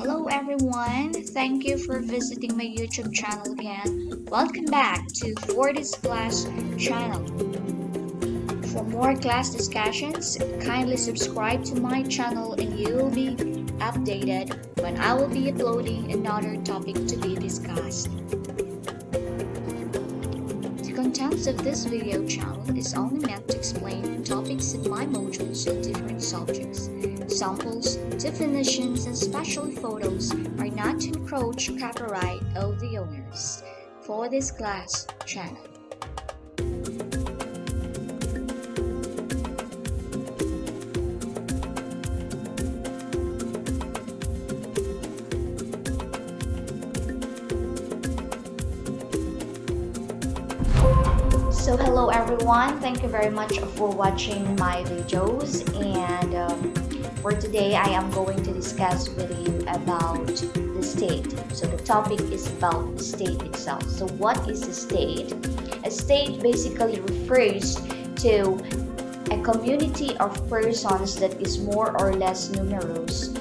Hello everyone, thank you for visiting my YouTube channel again. Welcome back to For This Class channel. For more class discussions, kindly subscribe to my channel and you will be updated when I will be uploading another topic to be discussed. The contents of this video channel is only meant to explain topics in my modules in different subjects. Samples, definitions, and special photos are not to encroach copyright of the owners. For this class channel. So hello everyone, thank you very much for watching my videos, and for today I am going to discuss with you about the state. So the topic is about the state itself. So what is the state? A state basically refers to a community of persons that is more or less numerous,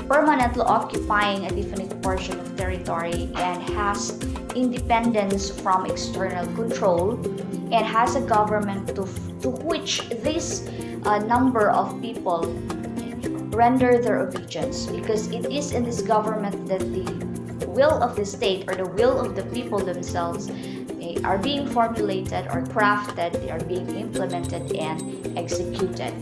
permanently occupying a definite portion of territory and has independence from external control and has a government to which this number of people render their obedience, because it is in this government that the will of the state or the will of the people themselves are being formulated or crafted, they are being implemented and executed.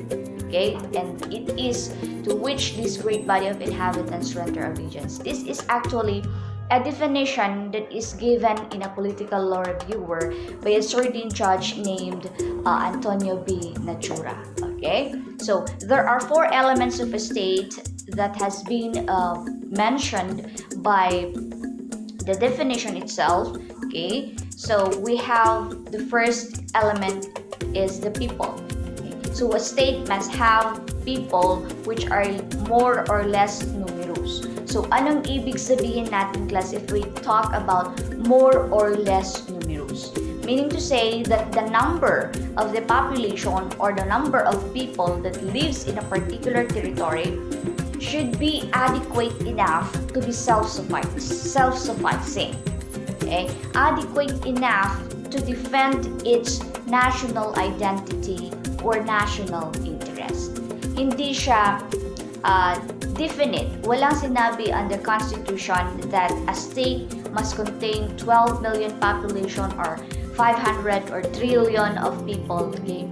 Okay, and it is to which this great body of inhabitants render obedience. This is actually a definition that is given in a political law reviewer by a certain judge named Antonio B. Natura. Okay, so there are four elements of a state that has been mentioned by the definition itself. Okay, so we have the first element is the people. Okay? So a state must have people which are more or less numerous. So anong ibig sabihin natin, class, if we talk about more or less numerous? Meaning to say that the number of the population or the number of people that lives in a particular territory should be adequate enough to be self-sufficing. Okay? Adequate enough to defend its national identity or national interest. Hindi siya definite. Walang sinabi on the Constitution that a state must contain 12 million population or 500 or trillion of people. Okay?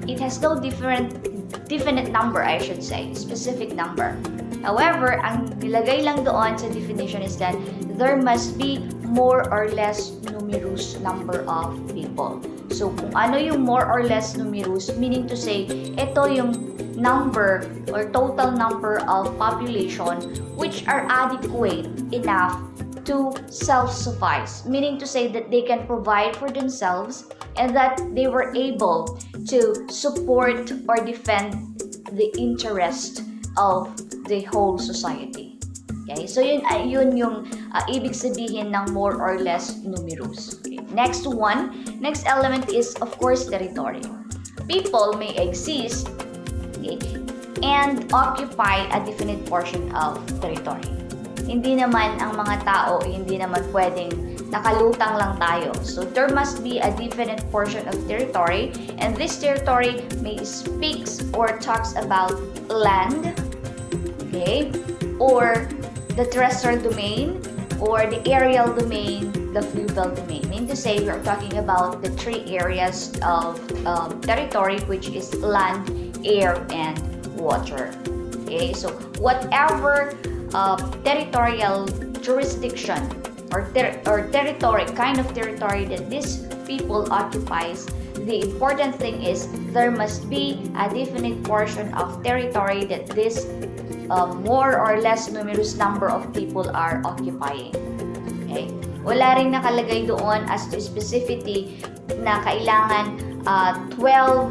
It has no definite number, I should say, specific number. However, ang nilagay lang doon sa definition is that there must be more or less numerous number of people. So, kung ano yung more or less numerous, meaning to say, ito yung number or total number of population which are adequate enough to self-suffice, meaning to say that they can provide for themselves and that they were able to support or defend the interest of the whole society. Okay, so yun yung ibig sabihin ng more or less numerous. Okay. Next element is of course territory. People may exist and occupy a definite portion of territory. Hindi naman ang mga tao, hindi naman pwedeng nakalutang lang tayo. So there must be a definite portion of territory, and this territory may speaks or talks about land, okay, or the terrestrial domain, or the aerial domain, the fluvial domain. Meaning to say, we are talking about the three areas of territory, which is land, air, and water. Okay, so whatever territorial jurisdiction or territory, kind of territory that this people occupies, the important thing is there must be a definite portion of territory that this more or less numerous number of people are occupying. Okay? Wala ring nakalagay doon as to specificity na kailangan 12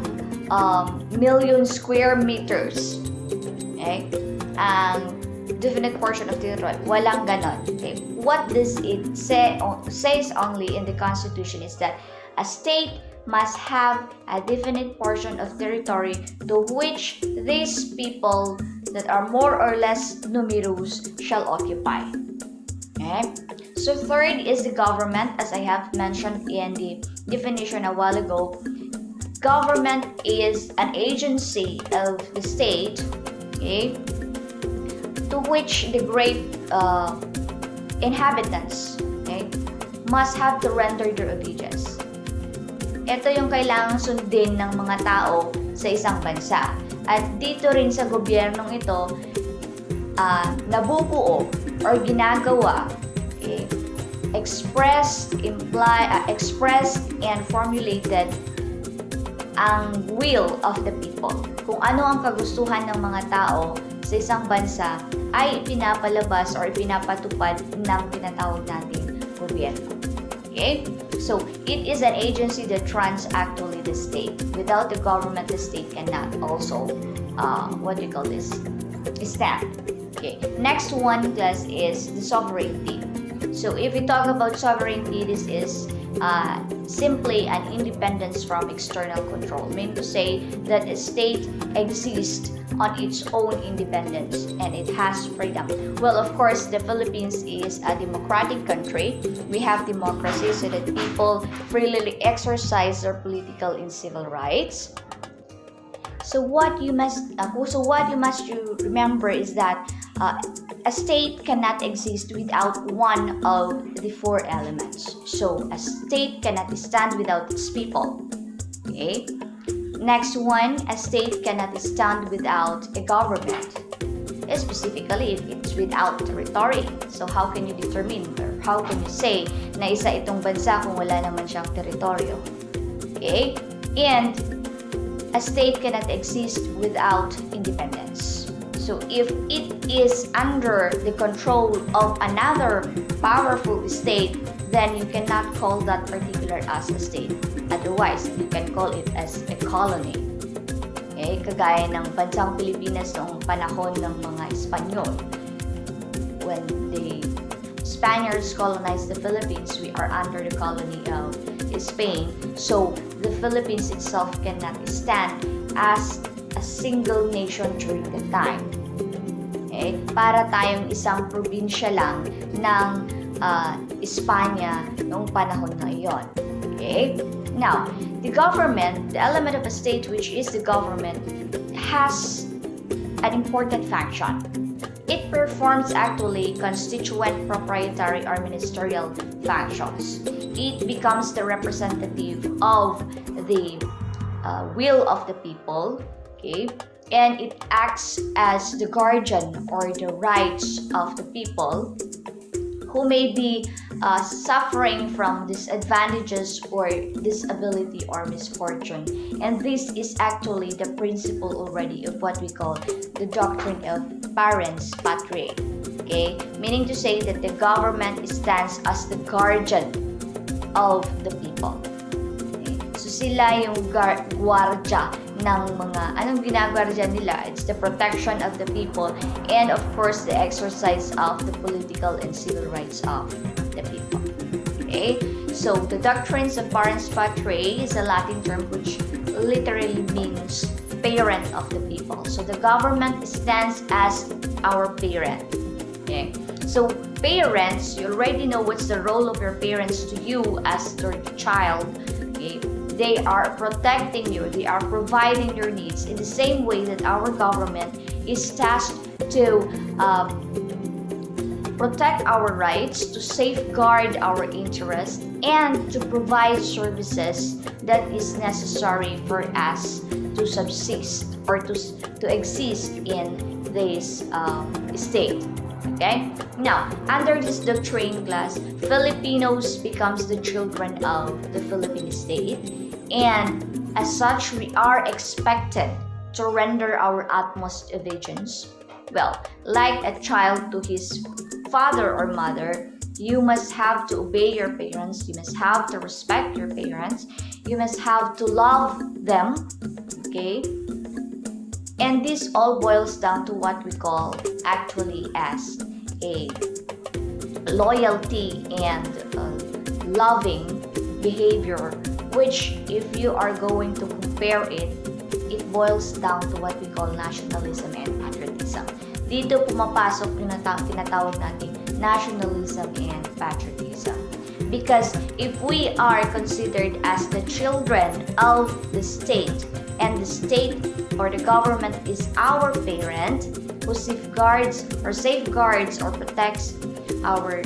million square meters. Okay? Ang definite portion of territory. Walang ganon. Okay? What does it says only in the Constitution is that a state must have a definite portion of territory to which these people that are more or less numerous shall occupy. Okay? So third is the government, as I have mentioned in the definition a while ago. Government is an agency of the state, okay, to which the great inhabitants, okay, must have to render their obedience. Ito yung kailangang sundin ng mga tao sa isang bansa. At dito rin sa gobyernong ito, nabubuo or ginagawa, okay, expressed and formulated ang will of the people. Kung ano ang kagustuhan ng mga tao sa isang bansa ay pinapalabas or pinapatupad ng tinatawag nating gobyerno. Okay? So, it is an agency that runs actually the state. Without the government, the state cannot also, stand. Okay. Next one, guys, is the sovereignty. So, if we talk about sovereignty, this is simply an independence from external control. Meaning to say that a state exists on its own independence and it has freedom. Well, of course, the Philippines is a democratic country. We have democracy so that people freely exercise their political and civil rights. So what you must remember is that a state cannot exist without one of the four elements. So a state cannot stand without its people. Okay? Next one, a state cannot stand without a government. Specifically, if it's without territory. So how can you determine or how can you say na isa itong bansa kung wala naman siyang teritoryo? Okay? And a state cannot exist without independence. So if it is under the control of another powerful state, then you cannot call that particular as a state. Otherwise, you can call it as a colony. Okay? Kagaya ng bansang Pilipinas noong panahon ng mga Espanyol. When the Spaniards colonized the Philippines, we are under the colony of Spain. So, the Philippines itself cannot stand as a single nation during the time. Okay? Para tayong isang probinsya lang ng Espanya noong panahon na iyon. Okay? Now, the government, the element of a state which is the government, has an important function. It performs actually constituent, proprietary, or ministerial functions. It becomes the representative of the will of the people, okay? And it acts as the guardian or the rights of the people who may be suffering from disadvantages or disability or misfortune. And this is actually the principle already of what we call the doctrine of parens, patriae. Okay? Meaning to say that the government stands as the guardian of the people. Okay? So sila yung guardia ng mga, anong ginagwardya nila? It's the protection of the people and of course the exercise of the political and civil rights of the people. Okay? So the doctrines of parens patriae is a Latin term which literally means parent of the people. So the government stands as our parent. Okay? So parents, you already know what's the role of your parents to you as their child. Okay? They are protecting you. They are providing your needs in the same way that our government is tasked to protect our rights, to safeguard our interests, and to provide services that is necessary for us to subsist or to exist in this state. Okay? Now, under this doctrine class, Filipinos becomes the children of the Philippine state, and as such, we are expected to render our utmost obedience. Well, like a child to his father or mother, you must have to obey your parents, you must have to respect your parents, you must have to love them, okay? And this all boils down to what we call actually as a loyalty and loving behavior, which if you are going to compare it, it boils down to what we call nationalism and patriotism. patriotism. Dito pumapasok yung tinatawag natin nationalism and patriotism. Because if we are considered as the children of the state, and the state or the government is our parent who safeguards or protects our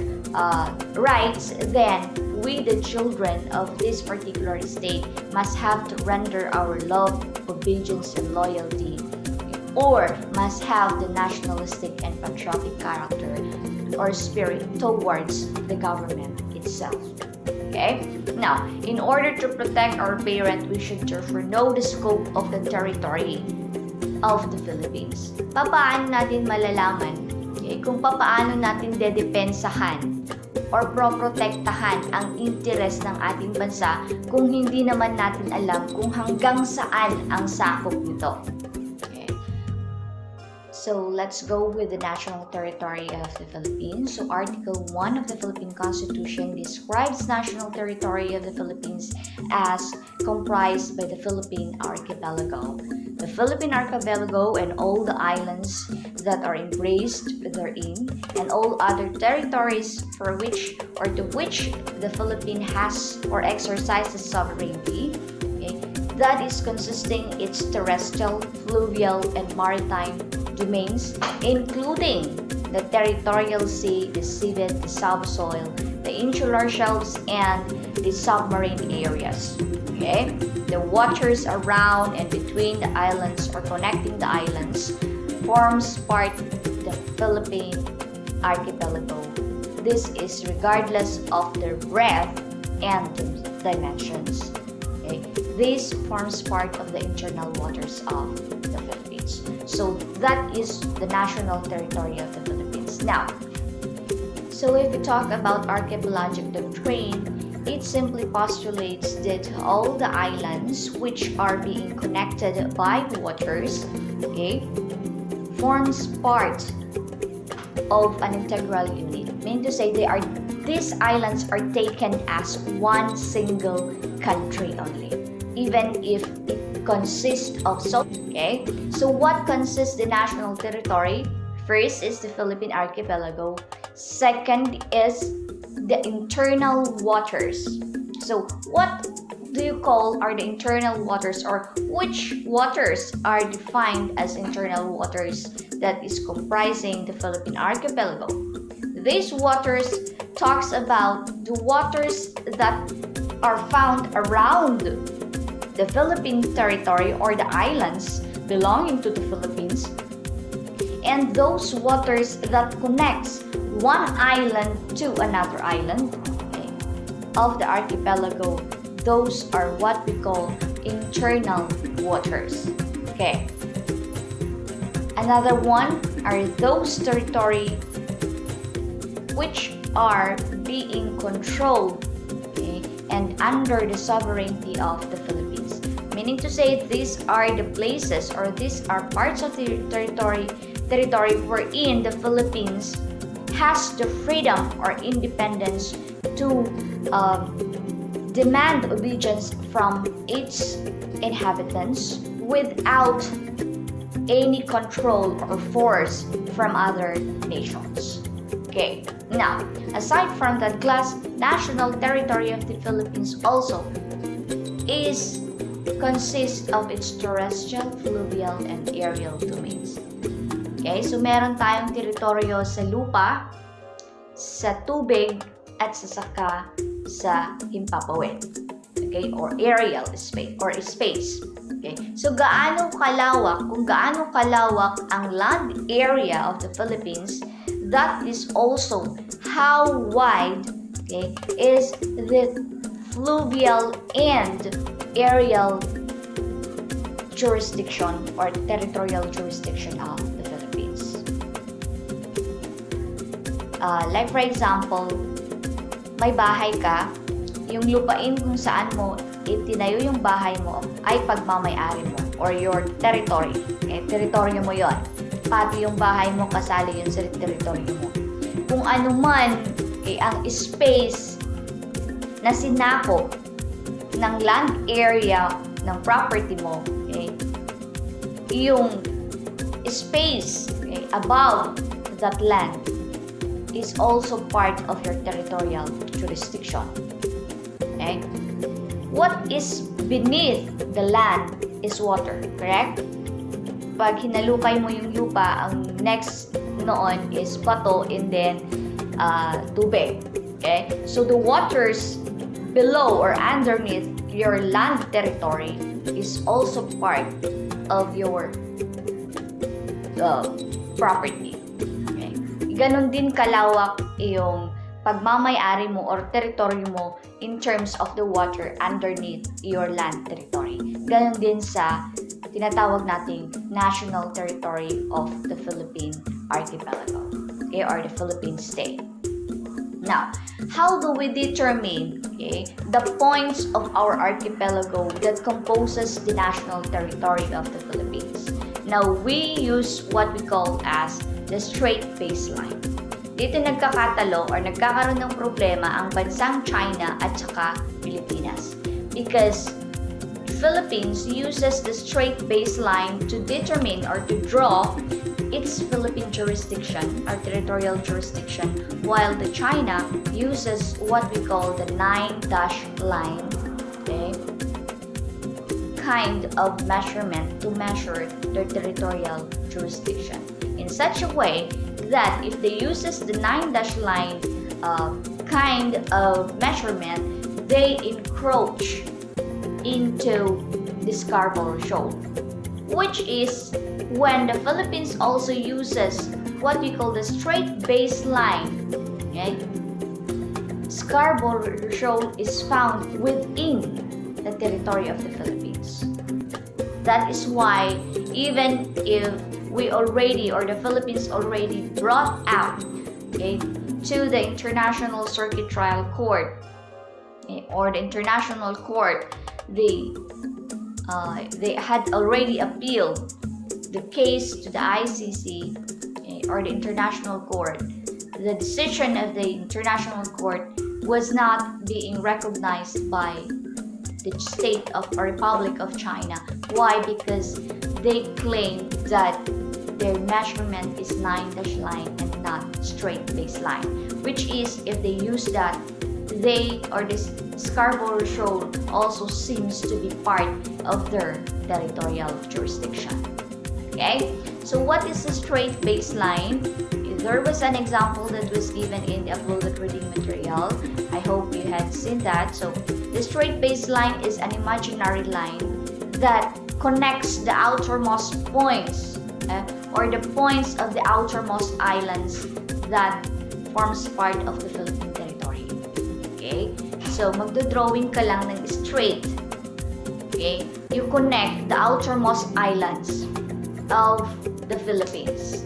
rights, then we, the children of this particular state, must have to render our love, obedience, and loyalty, or must have the nationalistic and patriotic character or spirit towards the government itself. Okay? Now, in order to protect our parent, we should therefore know the scope of the territory of the Philippines. Paano natin malalaman kung paano natin dedepensahan or proprotektahan ang interes ng ating bansa kung hindi naman natin alam kung hanggang saan ang sakop nito. So let's go with the national territory of the Philippines. So Article 1 of the Philippine Constitution describes national territory of the Philippines as comprised by the Philippine archipelago. The Philippine archipelago and all the islands that are embraced therein, and all other territories for which or to which the Philippines has or exercises sovereignty, that is consisting its terrestrial, fluvial, and maritime domains, including the Territorial Sea, the seabed, the subsoil, the insular shelves, and the submarine areas. Okay? The waters around and between the islands or connecting the islands forms part of the Philippine archipelago. This is regardless of their breadth and dimensions. Okay? This forms part of the internal waters of the Philippines. So that is the national territory of the Philippines. Now, so if we talk about archipelagic doctrine, it simply postulates that all the islands which are being connected by waters, forms part of an integral unit. Meaning to say these islands are taken as one single country only, even if it consists of so. So what consists the national territory? First is the Philippine archipelago. Second is the internal waters. So what do you call are the internal waters, or which waters are defined as internal waters that is comprising the Philippine archipelago? These waters talks about the waters that are found around the Philippine territory or the islands belonging to the Philippines, and those waters that connects one island to another island of the archipelago. Those are what we call internal waters. Okay. Another one are those territory which are being controlled and under the sovereignty of the Philippines. Meaning to say, these are the places or these are parts of the territory wherein the Philippines has the freedom or independence to demand obedience from its inhabitants without any control or force from other nations. Okay, now, aside from that class, national territory of the Philippines also consists of its terrestrial, fluvial, and aerial domains. Okay, so meron tayong teritoryo sa lupa, sa tubig, at saka sa himpapawid. Okay, or aerial space or space. Okay, so kung gaano kalawak ang land area of the Philippines, that is also how wide is the fluvial and aerial jurisdiction or territorial jurisdiction of the Philippines. Like for example, may bahay ka, yung lupain kung saan mo itinayo yung bahay mo ay pagmamay-ari mo or your territory. Teritoryo mo yon. Pati yung bahay mo kasali yun sa teritoryo mo. Kung ano man ang space na sinakop ng land area ng property mo, yung space above that land is also part of your territorial jurisdiction. Okay? What is beneath the land is water, correct? Pag hinalukay mo yung lupa, ang next noon is bato and then tubig. Okay? So the waters below or underneath your land territory is also part of your property. Okay? Ganon din kalawak yung pagmamay-ari mo or territory mo in terms of the water underneath your land territory. Ganon din sa tinatawag nating national territory of the Philippine archipelago, okay, or the Philippine state. Now, how do we determine, okay, the points of our archipelago that composes the national territory of the Philippines? Now, we use what we call as the straight baseline. Dito nagkakatalo or nagkakaroon ng problema ang bansang China at saka Pilipinas because Philippines uses the straight baseline to determine or to draw its Philippine jurisdiction or territorial jurisdiction, while the China uses what we call the 9-dash line, okay, kind of measurement to measure their territorial jurisdiction in such a way that if they uses the 9-dash line kind of measurement, they encroach into the Scarborough Shoal, which is when the Philippines also uses what we call the straight baseline. Okay? Scarborough Shoal is found within the territory of the Philippines. That is why even if we already or the Philippines already brought out, okay, to the International Circuit Trial Court, okay, or the International Court, they had already appealed the case to the ICC, okay, or the International Court. The decision of the International Court was not being recognized by the state of or Republic of China. Why? Because they claim that their measurement is 9-dash line and not straight baseline, which is if they use that, they or this Scarborough Shoal also seems to be part of their territorial jurisdiction. Okay, so what is a straight baseline? There was an example that was given in the uploaded reading material. I hope you had seen that. So the straight baseline is an imaginary line that connects the outermost points or the points of the outermost islands that forms part of the Philippine territory. Okay, so magdodrawing ka lang ng straight. Okay, you connect the outermost islands of the Philippines.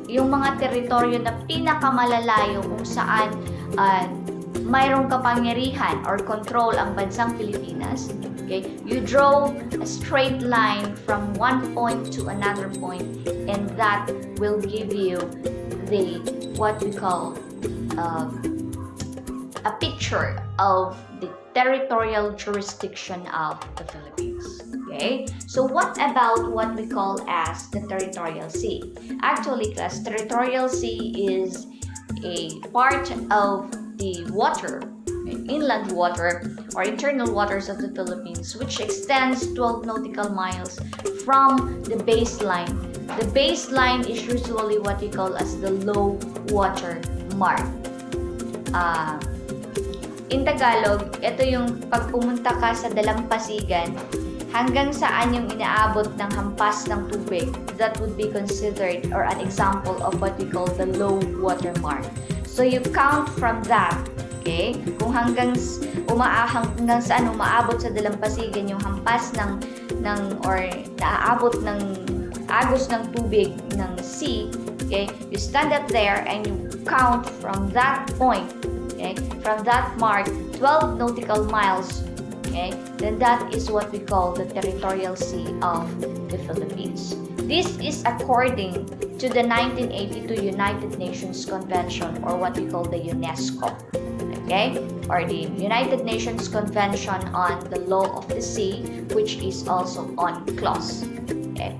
Yung mga teritoryo na pinakamalalayo kung saan mayroong kapangyarihan or control ang bansang Pilipinas, okay, you draw a straight line from one point to another point, and that will give you the what we call a picture of the territorial jurisdiction of the Philippines. Okay, so what about what we call as the Territorial Sea? Actually, class, Territorial Sea is a part of the water, inland water or internal waters of the Philippines, which extends 12 nautical miles from the baseline. The baseline is usually what we call as the low water mark. In Tagalog, ito yung pag pumunta ka sa dalampasigan, hanggang saan yung inaabot ng hampas ng tubig, that would be considered or an example of what we call the low water mark. So you count from that, okay? Kung hanggang saan umaabot sa dalampasigan yung hampas ng or naaabot ng agos ng tubig ng sea, okay? You stand up there and you count from that point, okay? From that mark, 12 nautical miles. Okay, then that is what we call the Territorial Sea of the Philippines. This is according to the 1982 United Nations Convention, or what we call the UNESCO, okay, or the United Nations Convention on the Law of the Sea, which is also UNCLOS. Okay,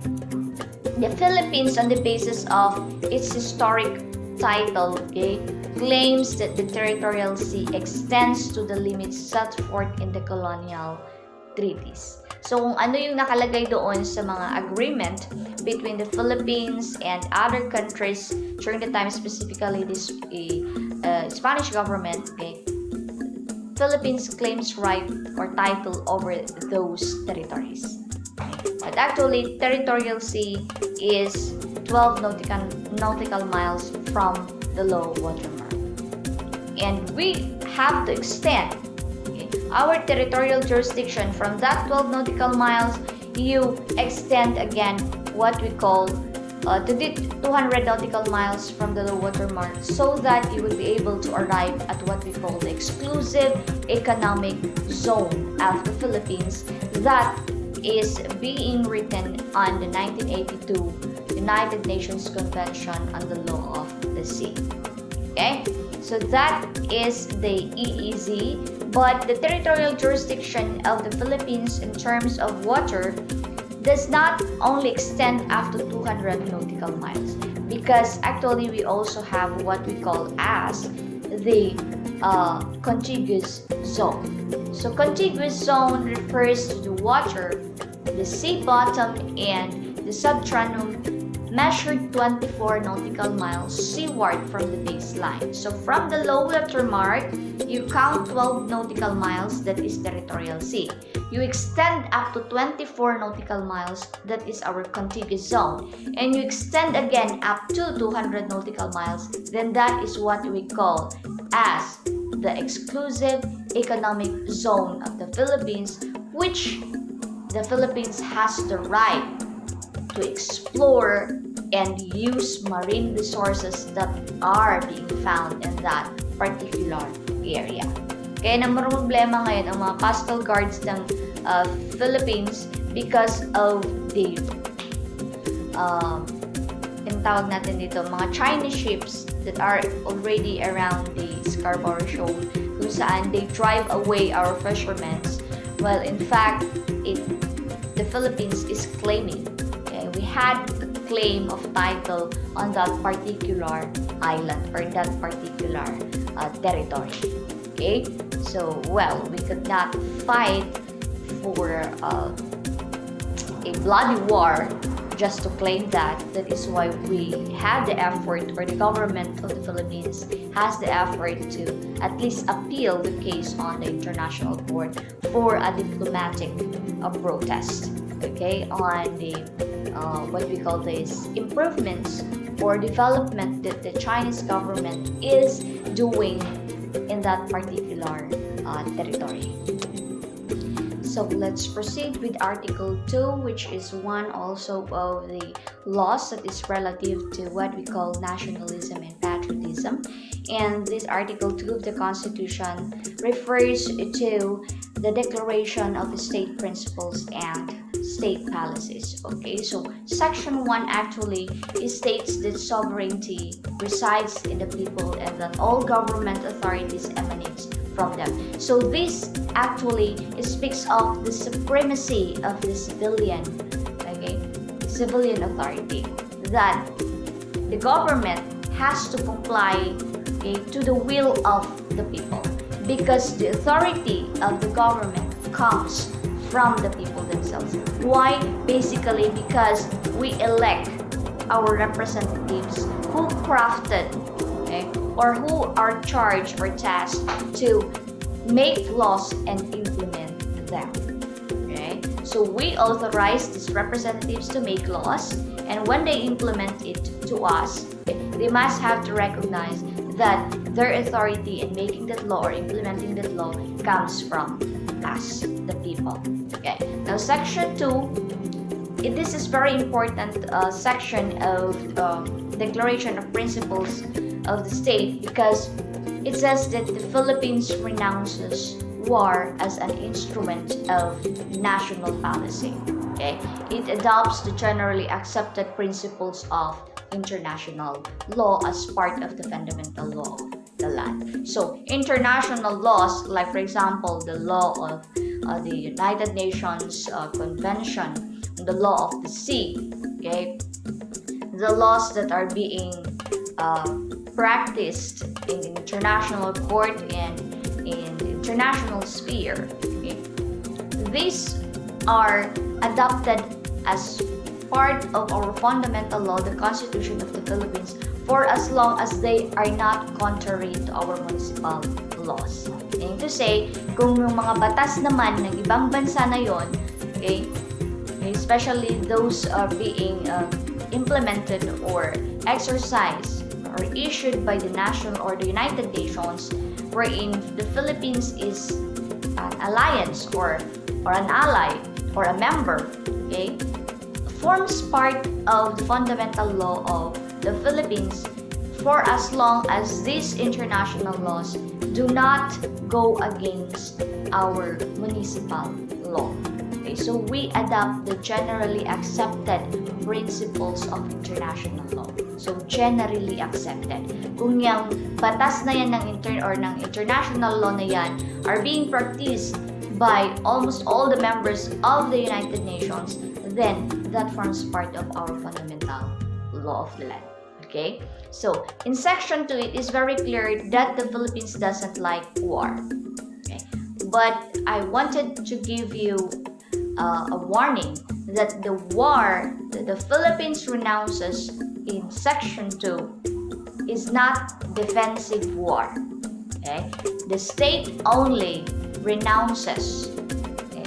The Philippines, on the basis of its historic title, okay, claims that the territorial sea extends to the limits set forth in the colonial treaties. So kung ano yung nakalagay doon sa mga agreement between the Philippines and other countries during the time, specifically this Spanish government, okay, Philippines claims right or title over those territories. But actually, Territorial Sea is 12 nautical miles from the low water mark. And we have to extend our territorial jurisdiction from that 12 nautical miles. You extend again what we call to the 200 nautical miles from the low water mark, so that you will be able to arrive at what we call the exclusive economic zone of the Philippines, that is being written on the 1982 United Nations Convention on the Law of the Sea. Okay, so that is the EEZ, but the territorial jurisdiction of the Philippines in terms of water does not only extend up to 200 nautical miles, because actually we also have what we call as the contiguous zone. So contiguous zone refers to the water, the sea bottom, and the subterranean measured 24 nautical miles seaward from the baseline. So from the low water mark, you count 12 nautical miles, that is territorial sea. You extend up to 24 nautical miles, that is our contiguous zone. And you extend again up to 200 nautical miles, then that is what we call as the exclusive economic zone of the Philippines, which the Philippines has the right to explore and use marine resources that are being found in that particular area. Kaya naman problema ngayon ang mga coastal guards ng Philippines because of the yung tawag natin dito, mga Chinese ships that are already around the Scarborough Shoal, kung saan they drive away our fishermen. Well, in fact, the Philippines is claiming, okay, we had the claim of title on that particular island or that particular territory. Okay, so well, we could not fight for a bloody war just to claim that. That is why we had the effort, or the government of the Philippines has the effort to at least appeal the case on the international court for a diplomatic protest, okay, on the what we call this improvements or development that the Chinese government is doing in that particular territory. So let's proceed with Article 2, which is one also of the laws that is relative to what we call nationalism and patriotism. And this Article 2 of the Constitution refers to the declaration of the state principles and state policies. Okay, so Section 1 actually states that sovereignty resides in the people and that all government authorities emanate from them. So this actually speaks of the supremacy of the civilian, okay, civilian authority, that the government has to comply, okay, to the will of the people, because the authority of the government comes from the people themselves. Why? Basically because we elect our representatives who crafted, okay, or who are charged or tasked to make laws and implement them. Okay? So we authorize these representatives to make laws, and when they implement it to us, they must have to recognize that their authority in making that law or implementing that law comes from us, the people. Okay. Now, Section 2, this is very important section of Declaration of Principles of the State, because it says that the Philippines renounces war as an instrument of national policy. Okay? It adopts the generally accepted principles of international law as part of the fundamental law of the land. So, international laws, like for example, the law of the United Nations Convention, the law of the sea, okay, the laws that are being practiced in the international court and in the international sphere. Okay? These are adopted as part of our fundamental law, the Constitution of the Philippines, for as long as they are not contrary to our municipal laws. Meaning to say, kung yung mga batas naman ng ibang bansa na yon, okay, especially those are being implemented or exercised or issued by the national or the United Nations, wherein the Philippines is an alliance or an ally or a member, okay, forms part of the fundamental law of the Philippines for as long as these international laws do not go against our municipal law. Okay, so we adopt the generally accepted principles of international law. So generally accepted. Kung yung batas na yan ng international law na yan are being practiced by almost all the members of the United Nations, then that forms part of our fundamental law of the land. Okay? So, in section 2, it is very clear that the Philippines doesn't like war. Okay? But I wanted to give you a warning that the war that the Philippines renounces in section 2 is not defensive war. Okay? The state only renounces, okay,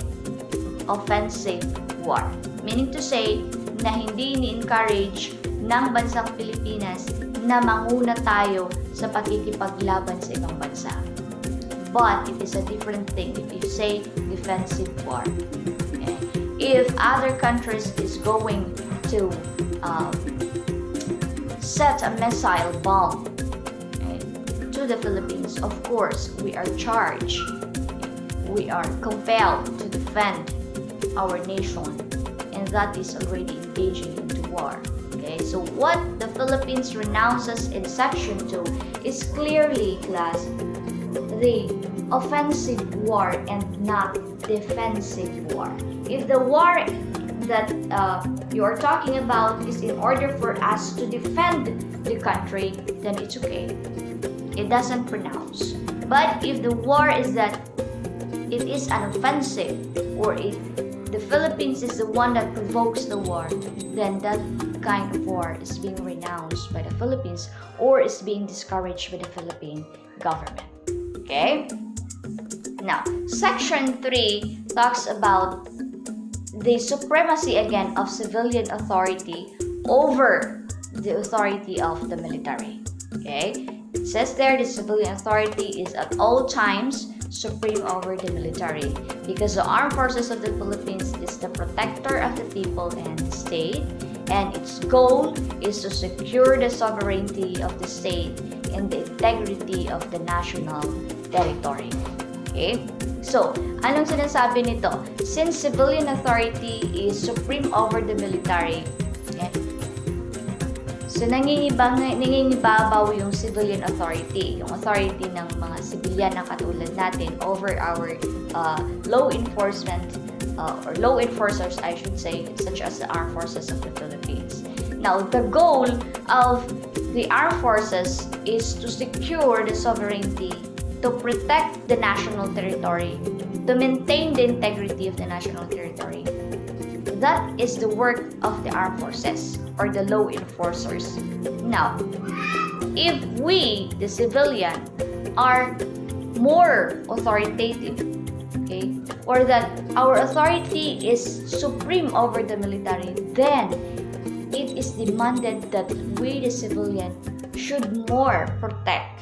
offensive war. Meaning to say na hindi ni-encourage ng bansang Pilipinas na manguna tayo sa pakikipaglaban sa ibang bansa. But it is a different thing if you say defensive war. Okay? If other countries is going to set a missile bomb, okay, to the Philippines, of course, we are charged. We are compelled to defend our nation, and that is already engaging into war. Okay, so what the Philippines renounces in section 2 is clearly, class, the offensive war and not defensive war. If the war that you are talking about is in order for us to defend the country, then it's okay. It doesn't pronounce. But if the war is that it is an offensive, or the Philippines is the one that provokes the war, then that kind of war is being renounced by the Philippines or is being discouraged by the Philippine government. Okay? Now, section 3 talks about the supremacy again of civilian authority over the authority of the military. Okay? It says there the civilian authority is at all times supreme over the military, because the armed forces of the Philippines is the protector of the people and the state, and its goal is to secure the sovereignty of the state and the integrity of the national territory. Okay? So, anong sinasabi nito? Since civilian authority is supreme over the military, okay, so nangingibabaw yung civilian authority, yung authority ng mga civilian na katulad natin over our law enforcement or law enforcers, I should say, such as the armed forces of the Philippines. Now, the goal of the armed forces is to secure the sovereignty, to protect the national territory, to maintain the integrity of the national territory. That is the work of the armed forces or the law enforcers. Now, if we, the civilian, are more authoritative, okay, or that our authority is supreme over the military, then it is demanded that we, the civilian, should more protect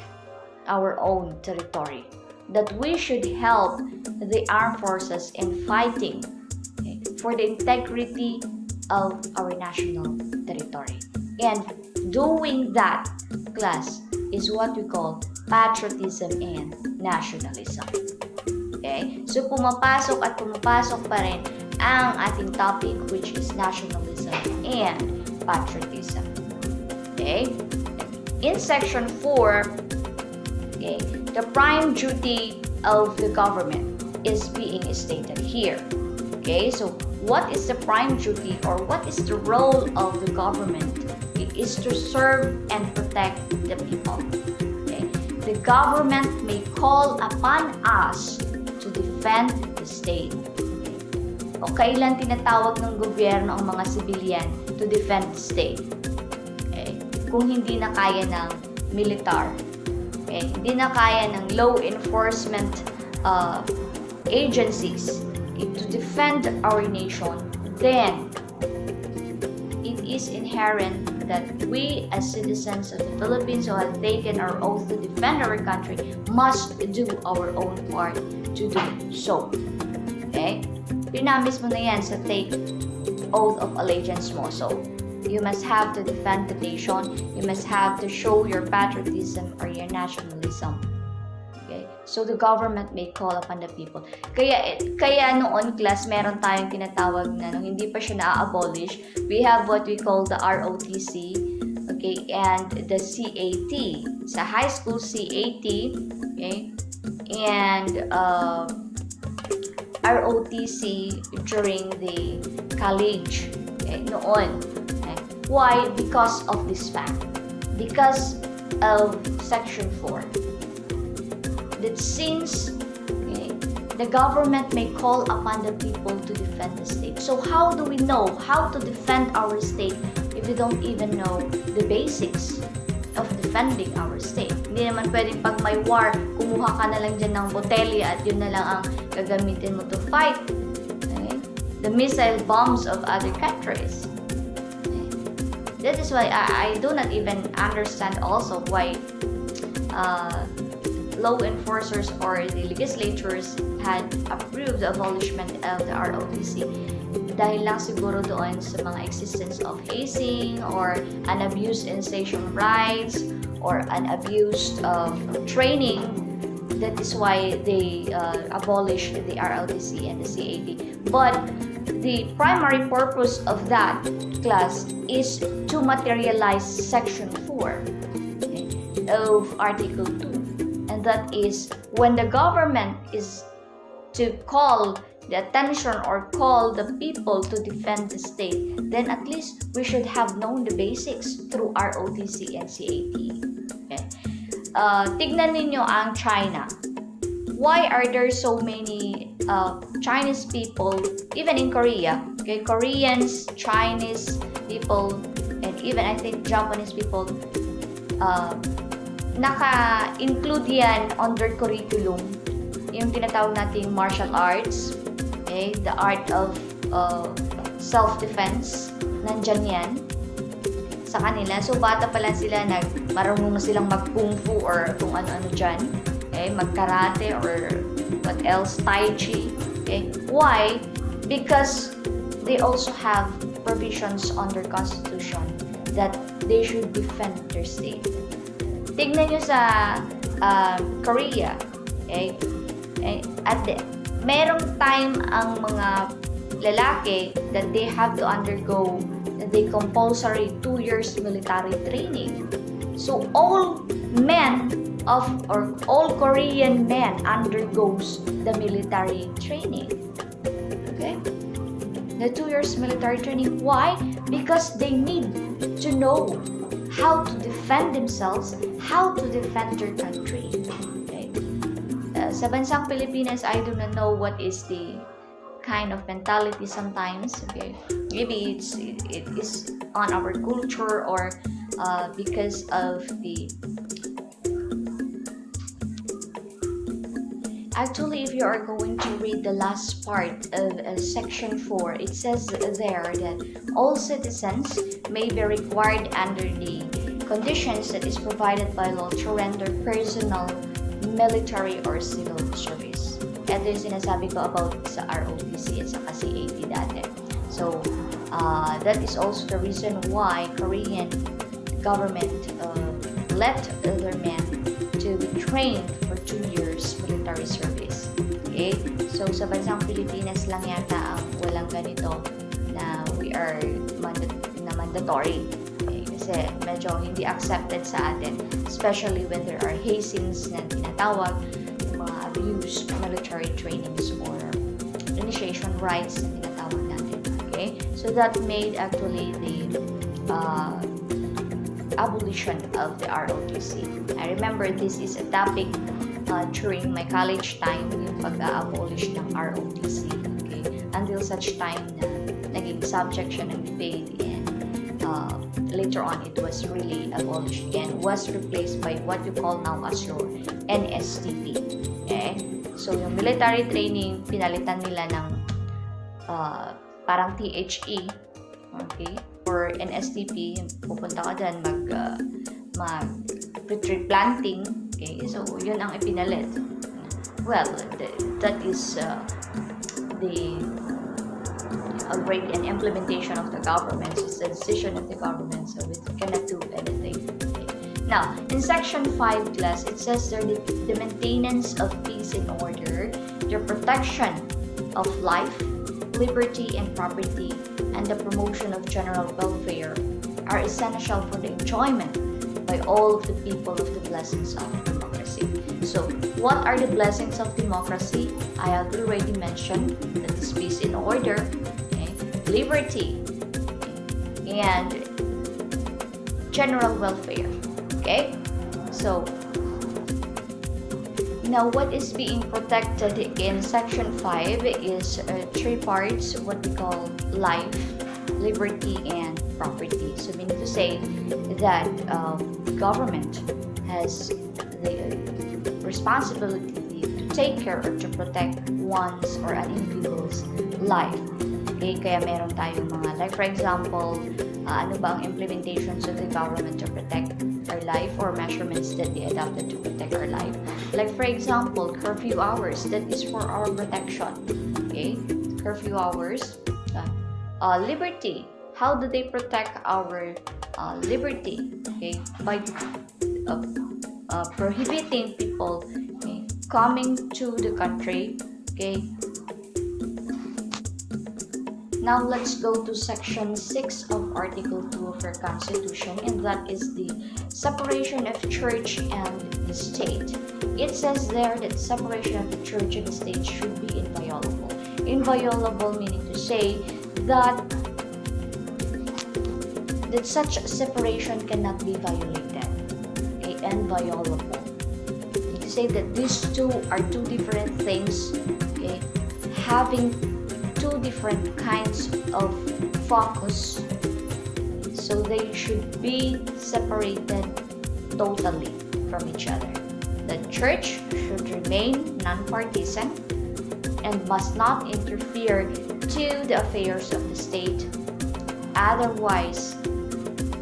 our own territory, that we should help the armed forces in fighting, okay, for the integrity of our national territory. And doing that, class, is what we call patriotism and nationalism. Okay? So, pumapasok pa rin ang ating topic, which is nationalism and patriotism. Okay? In section 4, okay, the prime duty of the government is being stated here. Okay, so what is the prime duty or what is the role of the government? It is to serve and protect the people. Okay? The government may call upon us to defend the state. O kailan tinatawag ng gobyerno ang mga civilian to defend the state? Okay? Kung hindi na kaya ng militar, okay? Hindi na kaya ng law enforcement agencies to defend our nation, then it is inherent that we as citizens of the Philippines who have taken our oath to defend our country must do our own part to do so. Okay? Pinamis mo na yan sa take oath of allegiance mo. So, you must have to defend the nation. You must have to show your patriotism or your nationalism. Okay? So, the government may call upon the people. Kaya noon, class, meron tayong tinatawag na, nung hindi pa siya na-abolish, we have what we call the ROTC, okay, and the CAT. Sa high school, CAT, okay, and ROTC during the college, okay, noon. Okay. Why? Because of this fact. Because of Section 4. That since, okay, the government may call upon the people to defend the state. So how do we know how to defend our state if we don't even know the basics of defending our state? Hindi naman pwedeng pag may war, kumuha ka na lang dyan ng botelya at yun na lang ang gagamitin mo to fight, okay, the missile bombs of other countries. Okay. That is why I do not even understand also why law enforcers or the legislatures had approved the abolishment of the ROTC dahil lang siguro doon sa mga existence of hazing or unabused station rights or unabused training. That is why they abolished the ROTC and the CAT. But the primary purpose of that class is to materialize Section 4, okay, of Article 2. And that is when the government is to call the attention or call the people to defend the state, then at least we should have known the basics through ROTC and CAT. Okay? Tignan ninyo ang China. Why are there so many Chinese people, even in Korea, okay, Koreans, Chinese people, and even I think Japanese people, naka-include yan under curriculum, yung tinatawag nating martial arts, okay, the art of self-defense, nandyan yan sa kanila. So, bata pa lang sila, marunong na silang mag-kung fu or kung ano-ano dyan, okay, mag-karate or what else, tai chi, okay. Why? Because they also have provisions under Constitution that they should defend their state. Tignan nyo sa Korea, okay? Merong time ang mga lalaki that they have to undergo the compulsory 2 years military training. So all men or all Korean men undergoes the military training. Okay? The 2 years military training. Why? Because they need to know how to defend themselves, how to defend their country. Okay? Sa bansang Pilipinas, I do not know what is the kind of mentality sometimes. Okay, maybe it is on our culture or because of the. Actually, if you are going to read the last part of Section 4, it says there that all citizens may be required under the conditions that is provided by law to render personal, military, or civil service. Ito yung sinasabi ko about sa ROTC at sa CAT dati. So, that is also the reason why Korean government let their men to be trained for 2 years military service. Okay? So, sa bansang Pilipinas lang yata ang walang ganito na we are mandatory. Okay? Kasi medyo hindi accepted sa atin, especially when there are hazings na tinatawag, yung mga abused military trainings or initiation rights na tinatawag natin. Okay? So that made actually the abolition of the ROTC. I remember this is a topic during my college time, yung pag-abolish ng ROTC. Okay? Until such time na naging subject siya ng debate, and later on it was really abolished and was replaced by what you call now as your NSTP. Okay? So yung military training, pinalitan nila ng parang THE, okay? Or NSTP, pupunta ka dyan mag-tree planting, okay? So yun ang ipinalit. Well, that is the outbreak and implementation of the government. It's the decision of the government, so we cannot do anything. Okay. Now, in section 5 class, it says there the maintenance of peace and order, the protection of life, liberty and property, and the promotion of general welfare are essential for the enjoyment by all of the people of the blessings of democracy. So, what are the blessings of democracy? I have already mentioned that is peace and order, okay, liberty, and general welfare. Okay? So, now what is being protected in section 5 is 3 parts, what we call life, liberty, and property. So meaning to say that government has the responsibility to take care or to protect one's or an individual's life. Okay, kaya meron tayong mga, like for example, ano ba ang implementations of the government to protect our life, or measurements that they adopted to protect our life. Like for example, curfew hours, that is for our protection. Okay, curfew hours. Liberty, how do they protect our liberty? Okay, by prohibiting people, okay, coming to the country. Okay. Now let's go to section 6 of Article 2 of our Constitution, and that is the separation of church and the state. It says there that separation of the church and the state should be inviolable. Inviolable meaning to say that such separation cannot be violated. Okay, inviolable. Meaning to say that these two are two different things, okay, having two different kinds of focus, so they should be separated totally from each other. The church should remain non-partisan and must not interfere to the affairs of the state, otherwise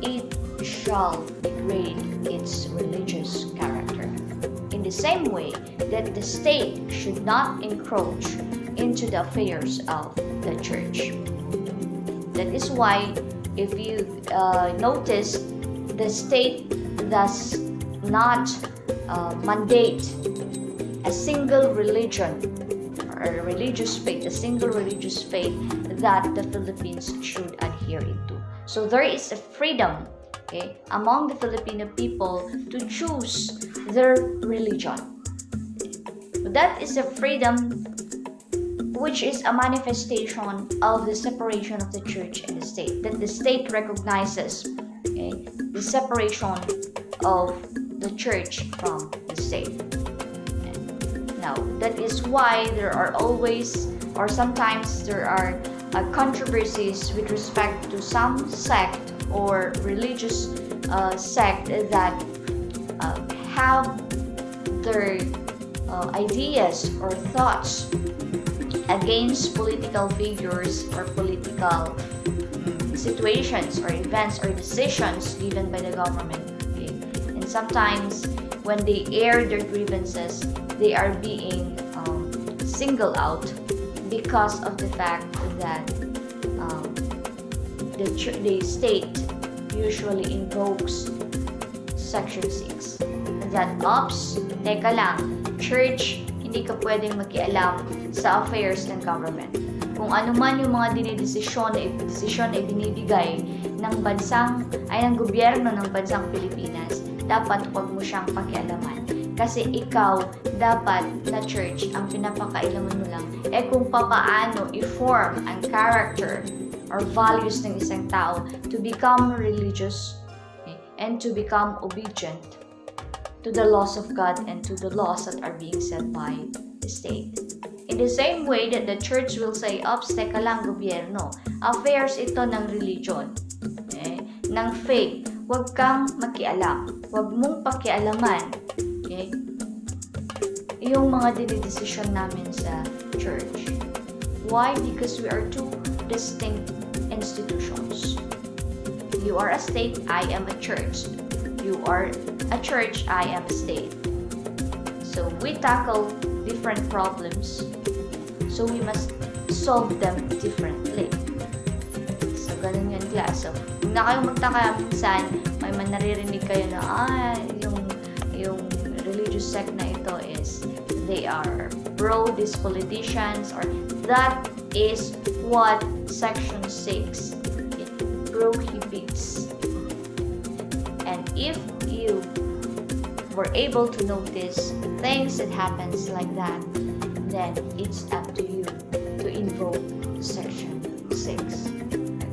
it shall degrade its religious character. In the same way that the state should not encroach into the affairs of the church. That is why, if you notice, the state does not mandate a single religion or a religious faith, a single religious faith that the Philippines should adhere into. So there is a freedom, okay, among the Filipino people to choose their religion. That is a freedom which is a manifestation of the separation of the church and the state, that the state recognizes, okay, the separation of the church from the state. Now, that is why there are always, or sometimes there are controversies with respect to some sect or religious sect that have their ideas or thoughts against political figures or political situations or events or decisions given by the government. Okay? And sometimes when they air their grievances, they are being singled out because of the fact that the state usually invokes Section 6. That, ops, teka lang, church, hindi ka pwedeng makialam sa affairs ng government. Kung ano man yung mga desisyon ay binibigay ng gobyerno ng bansang Pilipinas, dapat huwag mo siyang pakialaman. Kasi ikaw, dapat na church, ang pinapakailaman mo lang, kung papaano i-form ang character or values ng isang tao to become religious, and to become obedient to the laws of God and to the laws that are being set by the state. In the same way that the church will say, "Ops, teka lang, gobyerno. Affairs ito ng religion, ng faith. Huwag kang makialam. Huwag mong pakialaman." Okay? Yung mga dinidesisyon namin sa church. Why? Because we are two distinct institutions. You are a state, I am a church. You are a church, I am a state. So we tackle different problems. So we must solve them differently. So ganun yun, class. So kung na kayong magtaka minsan, may naririnig kayo na, yung religious sect na ito is, they are pro these politicians, or that is what Section 6 prohibits. And if you were able to notice things that happens like that, then it's up to you to invoke Section 6.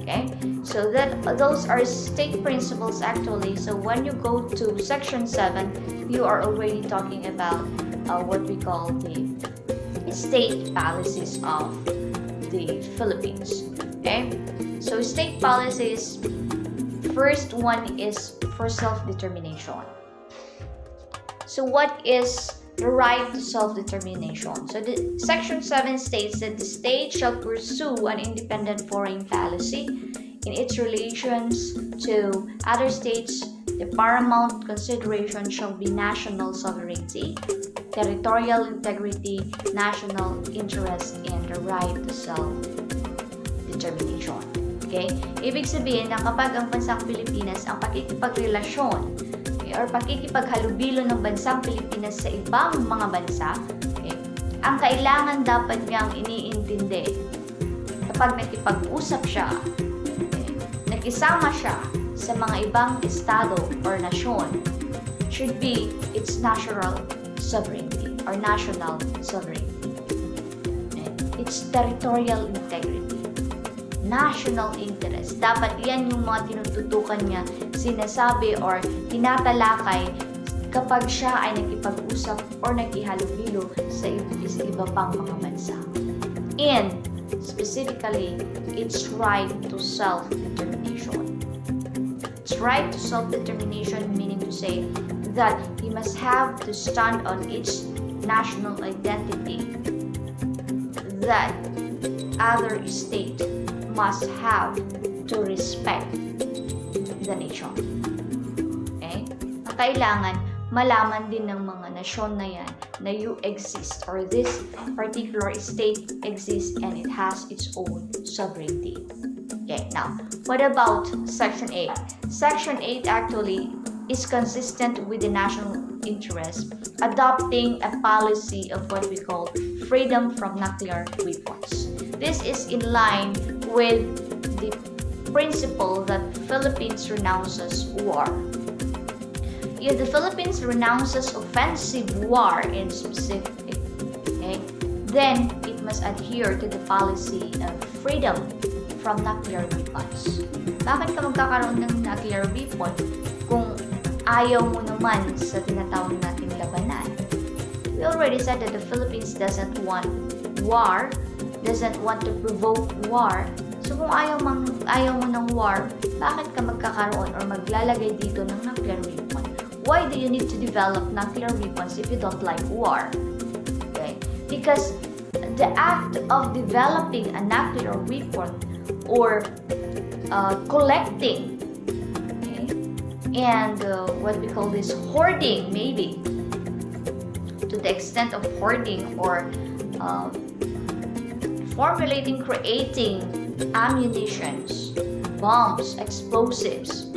Okay? So those are state principles actually. So when you go to Section 7, you are already talking about what we call the state policies of the Philippines. Okay? So state policies, first one is for self-determination. So what is the right to self-determination? So the Section 7 states that the state shall pursue an independent foreign policy in its relations to other states. The paramount consideration shall be national sovereignty, territorial integrity, national interest, and the right to self-determination. Okay? Ibig sabihin na kapag ang bansang Pilipinas ang pakikipagrelasyon or pakikipaghalubilo ng bansang Pilipinas sa ibang mga bansa, okay, ang kailangan dapat niyang iniintindi kapag nakipag-usap siya, okay, nakisama siya sa mga ibang estado or nasyon, should be its natural sovereignty or national sovereignty. Okay? Its territorial integrity, national interest. Dapat yan yung mga tinututukan niya, sinasabi or tinatalakay kapag siya ay nakipag-usap or nakihalubilo sa iba pang mga bansa. And specifically, its right to self-determination. Its right to self-determination meaning to say that he must have to stand on its national identity that other state must have to respect the nation. Okay? Kailangan malaman din ng mga nasyon na yan na you exist or this particular state exists and it has its own sovereignty. Okay, now, what about Section 8? Section 8 actually is consistent with the national interest, adopting a policy of what we call freedom from nuclear weapons. This is in line with the principle that Philippines renounces war. If the Philippines renounces offensive war in specific, okay, then it must adhere to the policy of freedom from nuclear weapons. Bakit ka magkakaroon ng nuclear weapon kung ayaw mo naman sa tinatawag nating labanan? We already said that the Philippines doesn't want war, doesn't want to provoke war. So kung ayaw mo ng war, bakit ka magkakaroon or maglalagay dito ng nuclear weapon? Why do you need to develop nuclear weapons if you don't like war? Okay? Because the act of developing a nuclear weapon or collecting, okay, and what we call this hoarding, maybe to the extent of hoarding or formulating, creating ammunitions, bombs, explosives.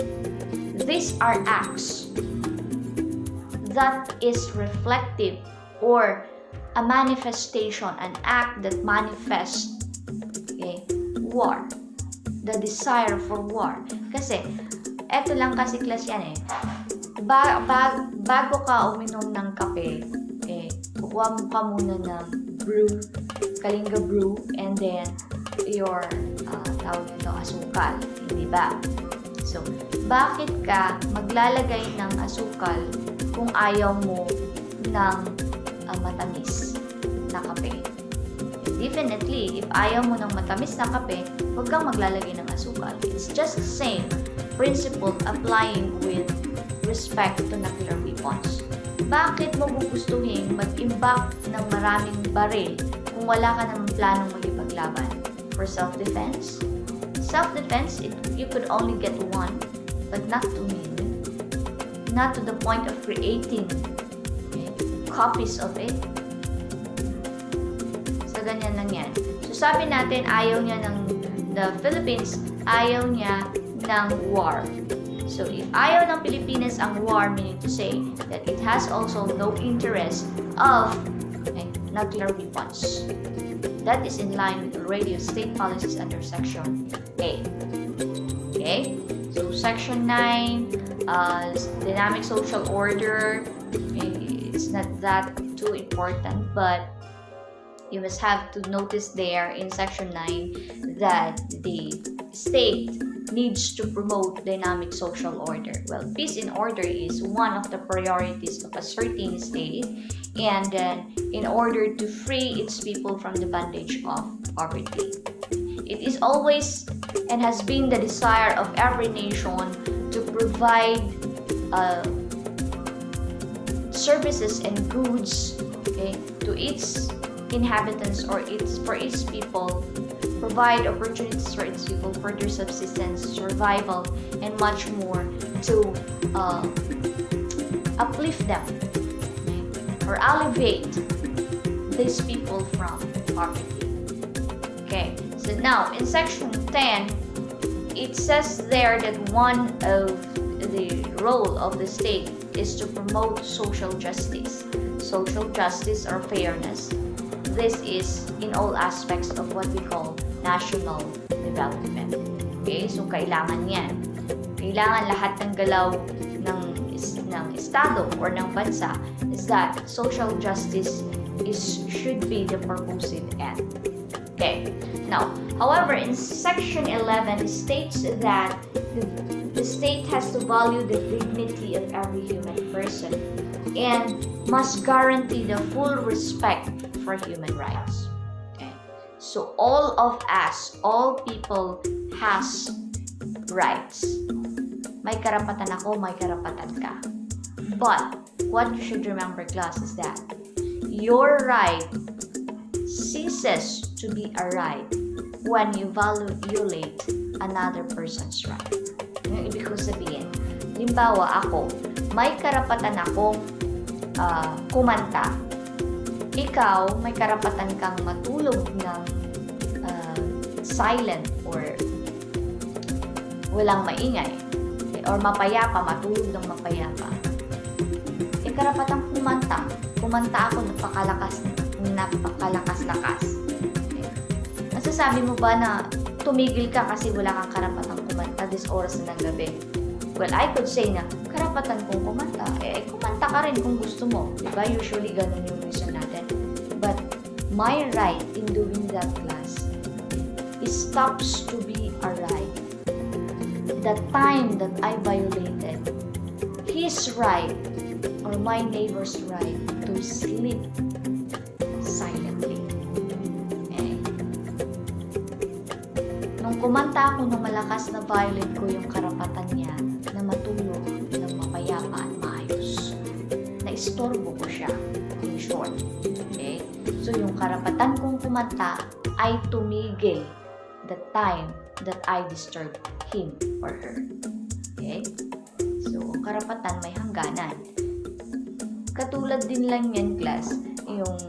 These are acts that is reflective or a manifestation, an act that manifests, okay, war, the desire for war. Kasi, eto lang kasi class yan bago ka uminom ng kape, kukuha mo ka muna ng brew, kalinga brew, and then your tawag nito, asukal, hindi ba? So, bakit ka maglalagay ng asukal kung ayaw mo ng matamis na kape? Definitely, if ayaw mo ng matamis na kape, huwag kang maglalagay ng asukal. It's just the same principle applying with respect to nuclear weapons. Bakit mo gugustuhin mag-imbak ng maraming baril kung wala ka namang planong magipaglaban? For self-defense? Self-defense, you could only get one, but not too many. Not to the point of creating copies of it. So, ganyan lang yan. So, sabi natin, the Philippines, ayaw niya ng war. So, if ayaw ng Pilipinas ang war, meaning to say that it has also no interest of nuclear weapons. That is in line with the radio state policies under Section A. Okay? So, Section 9, dynamic social order, it's not that too important, but you must have to notice there in Section 9 that the state needs to promote dynamic social order. Well, peace and order is one of the priorities of a certain state, and then in order to free its people from the bondage of poverty. It is always and has been the desire of every nation to provide services and goods to its inhabitants or for its people, provide opportunities for its people for their subsistence, survival, and much more to uplift them or alleviate these people from poverty. Okay, so now in Section 10, it says there that one of the role of the state is to promote social justice. Social justice or fairness. This is in all aspects of what we call national development. Okay, so kailangan yan. Kailangan lahat ng galaw ng estado or ng bansa is that social justice should be the purposive end. Okay, now, however, in Section 11, it states that the state has to value the dignity of every human person and must guarantee the full respect for human rights. Okay. So all of us, all people has rights. May karapatan ako, may karapatan ka. But what you should remember, class, is that your right ceases to be a right when you violate another person's right. Yung ibig ko sabihin, limbawa ako, may karapatan akong kumanta. Ikaw, may karapatan kang matulog ng silent or walang maingay. Or mapayapa, matulog ng mapayapa. Karapatang kumanta. Kumanta ako, napakalakas-lakas. Masasabi mo ba na tumigil ka kasi wala kang karapatang kumanta this oras na ng gabi? Well, I could say na karapatan kong kumanta. Kumanta ka rin kung gusto mo. Diba? Usually, ganun yung reason natin. But my right in doing that, class, it stops to be a right. The time that I violated his right or my neighbor's right to sleep silently. Nung kumanta ako ng malakas na violate ko yung karapatan niya na matulog ng mapayapa at maayos. Naistorbo ko siya, in short. Okay? So, yung karapatan kong kumanta ay tumigil the time that I disturbed him or her. Okay? So, ang karapatan may hangganan. Katulad din lang yan, class, yung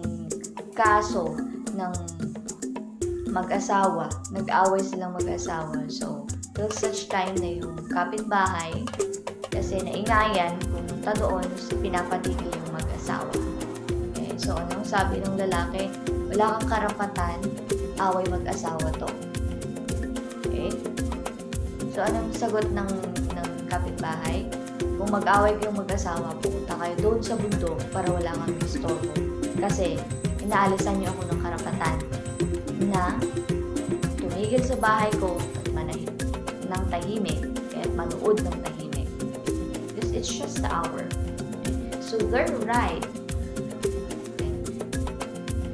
kaso ng mag-asawa. Nag-away silang mag-asawa. So, till such time na yung kapitbahay, kasi naingayan, pumunta doon, pinapatigil yung mag-asawa. Okay? So, anong sabi ng lalaki? Wala kang karapatan, away mag-asawa to. Okay? So, anong sagot ng kapitbahay? Kung mag-away kayong mag-asawa, pupunta kayo doon sa bundok para wala kang istorbo. Kasi inaalisan niyo ako ng karapatan na tumigil sa bahay ko at manahimik ng tahimik at manood ng tahimik. Because it's just the hour. So their right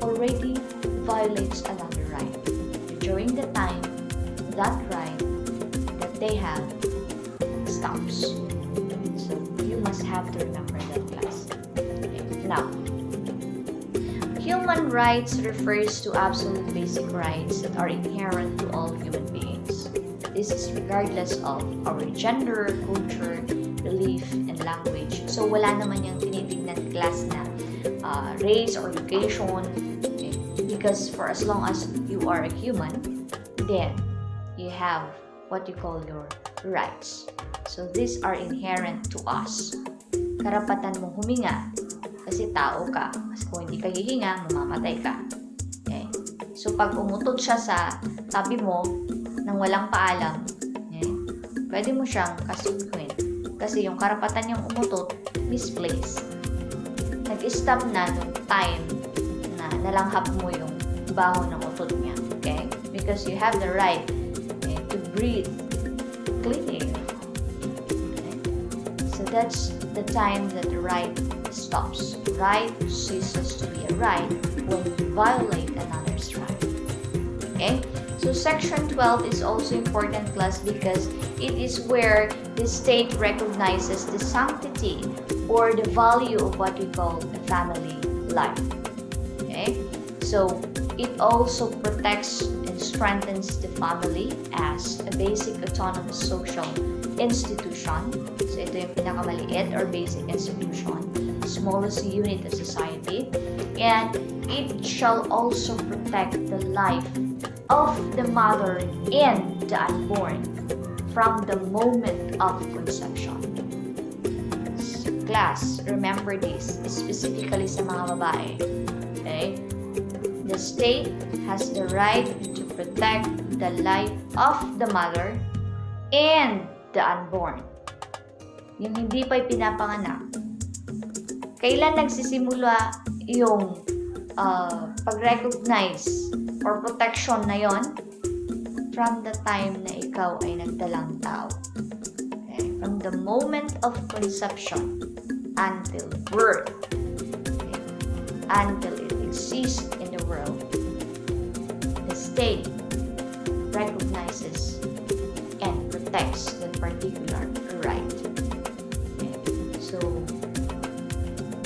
already violates another right. During the time, that right that they have stops. So you must have to remember that, class. Okay. Now, human rights refers to absolute basic rights that are inherent to all human beings. This is regardless of our gender, culture, belief, and language. So wala naman yung tinitignan class na race or location. Okay? Because for as long as you are a human, then you have what you call your rights. So these are inherent to us. Karapatan mong huminga kasi tao ka. Kasi kung hindi ka hihinga, mamamatay ka. Okay? So pag umutot siya sa tabi mo nang walang paalam, okay, pwede mo siyang kasuhin. Kasi yung karapatan niyang umutot, misplaced. Nag-stop na nung time na nalanghap mo yung baho ng utot niya. Okay? Because you have the right to breathe clean air. Okay? So that's the time that the right stops. Right ceases to be a right when you violate another's right. Okay? So section 12 is also important, class, because it is where the state recognizes the sanctity or the value of what we call a family life. Okay? So it also protects and strengthens the family as a basic autonomous social institution. So ito yung pinakamaliit or basic institution, smallest unit of society, and it shall also protect the life of the mother and the unborn from the moment of conception. Class, remember this, specifically sa mga babae. Okay? The state has the right to protect the life of the mother and the unborn. Yung hindi pa pinapanganak. Kailan nagsisimula yung pag-recognize or protection na yon? From the time na ikaw ay nagdalang tao. Okay? From the moment of conception until birth, okay, until it exists in the world, the state recognizes and protects that particular right. Okay? So,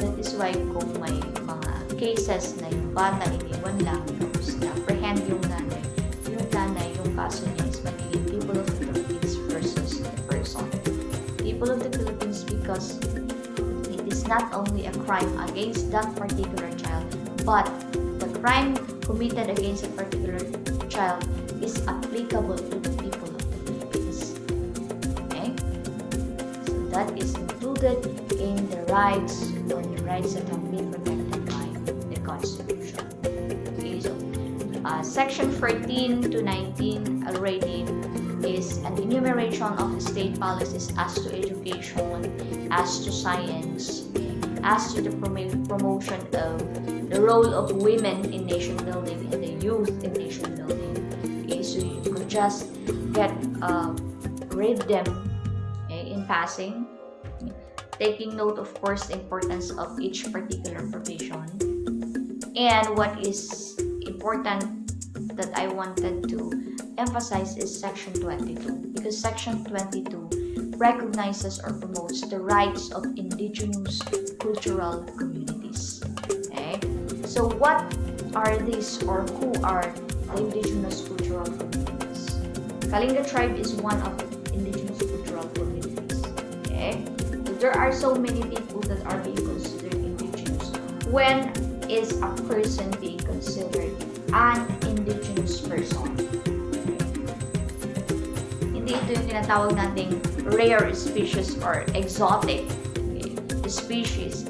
that is why kung may mga cases na yung bata iniwan lang, tapos na-apprehend yung nanay, yung kaso niya is magiging people of the Philippines versus the person. People of the Philippines because it is not only a crime against that particular child, but the crime committed against a particular child is applicable to the people of the Philippines. Okay? So that is included in the rights or the rights that have been protected by the Constitution. Okay, so Section 14 to 19 already is an enumeration of state policies as to education, as to science, as to the promotion of the role of women in nation building and the youth in nation building. Okay, so you could just read them in passing, taking note, of course, the importance of each particular profession. And what is important that I wanted to emphasize is Section 22, because Section 22 recognizes or promotes the rights of indigenous cultural communities. Okay? So what are these, or who are the indigenous cultural communities? Kalinga tribe is one of the indigenous cultural communities. Okay? So there are so many people that are being considered indigenous. When is a person being considered an indigenous person? Hindi ito yung tinatawag nating rare species or exotic species.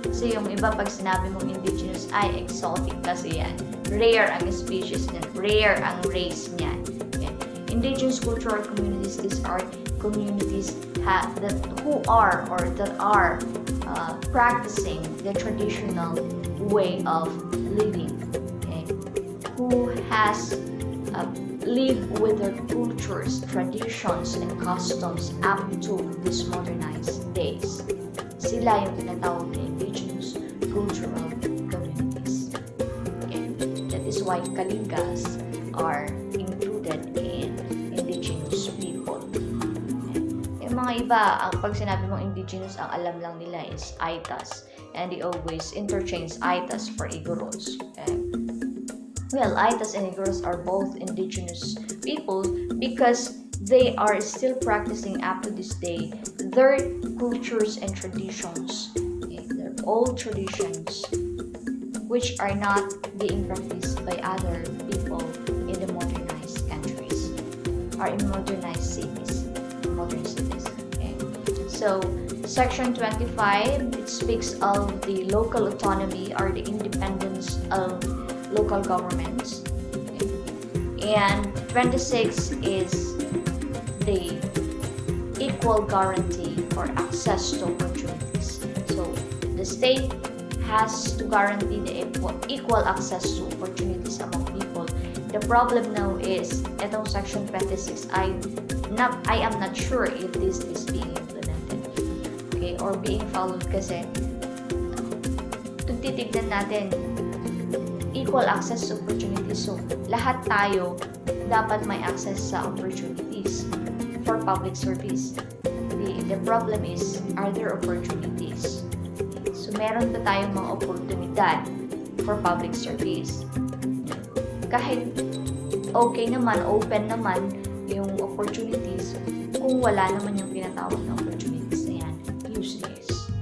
Kasi yung iba pag sinabi mong indigenous ay exotic kasi yan. Rare ang species niyan. Rare ang race niyan. Okay. Indigenous cultural communities, these are communities who are practicing the traditional way of living, okay? Who has lived with their cultures, traditions, and customs up to these modernized days. Sila yung tinatawag na indigenous cultural communities. Okay? That is why Kalingas are included in indigenous people. Okay? Yung mga iba, pag sinabi mong indigenous, ang alam lang nila is Aitas. And they always interchange Aitas for Igoros. Okay? Well, Aitas and Igoros are both indigenous people because they are still practicing up to this day their cultures and traditions, okay, their old traditions, which are not being practiced by other people in the modernized countries or in modern cities. Okay. So, Section 25, it speaks of the local autonomy or the independence of local governments. Okay. And 26 is the equal guarantee for access to opportunities. So, the state has to guarantee the equal access to opportunities among people. The problem now is, itong Section 26, I am not sure if this is being implemented, okay, or being followed kasi kung titignan natin, equal access to opportunities. So, lahat tayo dapat may access sa opportunities for public service. The problem is, are there opportunities? So, meron ba tayong mga oportunidad for public service? Kahit okay naman, open naman yung opportunities, kung wala naman yung pinatawag na opportunities na yan, useless.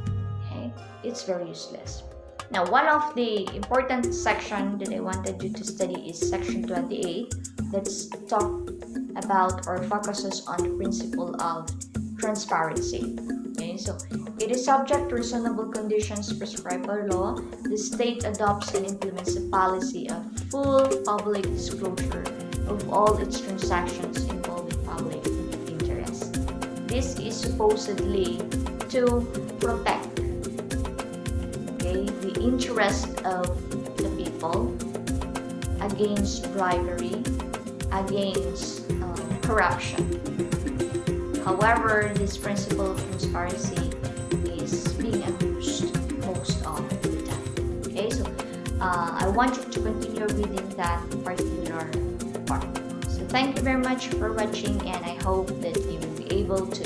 Okay? It's very useless. Now, one of the important section that I wanted you to study is Section 28. Let's talk about or focuses on the principle of transparency. Okay, so it is subject to reasonable conditions prescribed by law. The state adopts and implements a policy of full public disclosure of all its transactions involving public interest. This is supposedly to protect, okay, the interest of the people against bribery, against corruption. However, this principle of transparency is being abused most of the time. Okay, so I want you to continue reading that particular part. So thank you very much for watching, and I hope that you will be able to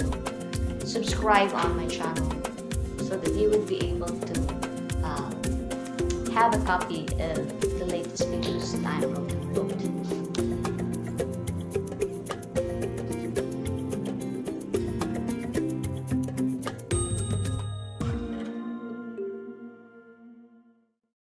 subscribe on my channel so that you will be able to have a copy of the latest videos that I upload.